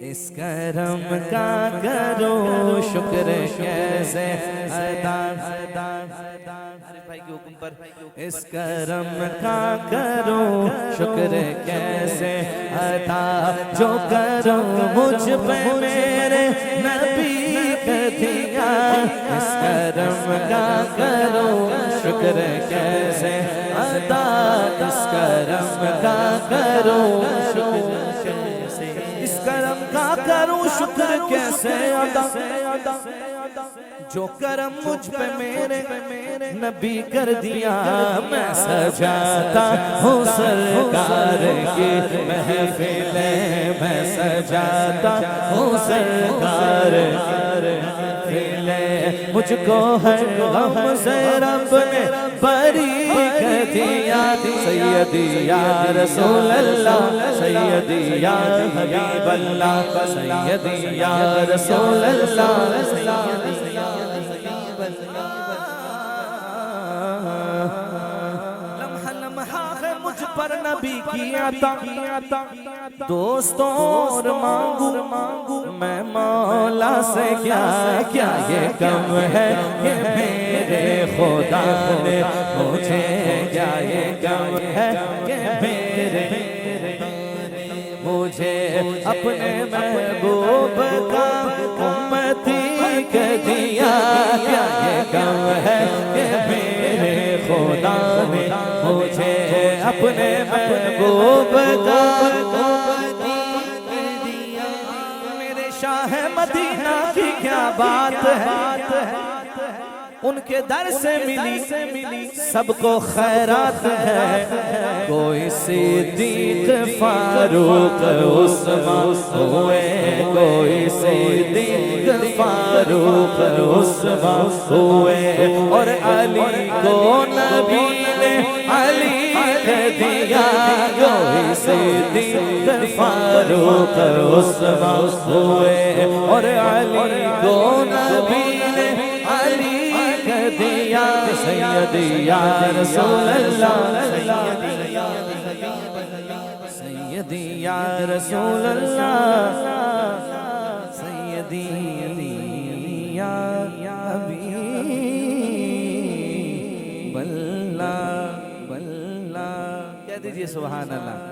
اس کرم کا کرو شکر کیسے ادا، بھائی کے حکم پر اس کرم کا کرو شکر کیسے ادا، جو کرم مجھ پہ میرے نبی کا دیا، اس کرم کا کرو شکر کیسے ادا، اس کرم کا کرو شکر کیسے، اس کرم کا کروں شکر کیسے ادا، جو کرم مجھ پہ میرے نبی کر دیا، میں سجاتا ہوں سرکار کی محفلیں، میں سجاتا ہوں سرکار کی محفلیں، مجھ کو ہر غم سے رب نے بری کر دیا، سیدی یا رسول اللہ، سیدی یا حبیب اللہ، سیدی یا رسول اللہ، سیدی یا حبیب اللہ، لمحہ لمحہ ہے مجھ پر نبی کی عطا، دوستوں اور مانگو میں مولا سے کیا کیا، یہ کم ہے کہ میرے خدا نے مجھے، کیا یہ کم ہے کہ میرے مجھے اپنے محبوب کا امتی کر دیا، کیا یہ کم ہے کہ میرے خدا نے مجھے اپنے محبوب کا امتی کر دیا، میرے شاہ مدینہ کی کیا بات ہے، ان کے در سے ملی سب کو خیرات ہے، کوئی صدیق فاروق عثمان ہوئے، کوئی صدیق فاروق عثمان ہوئے، اور علی کو نبی نے علی کر دیا، کوئی صدیق فاروق عثمان ہوئے، اور علی کو نبی نے علی دیا، سیدی یا رسول اللہ، سیدی یا رسول اللہ، سیدی یا حبیب اللہ، کہہ دیجئے سبحان اللہ۔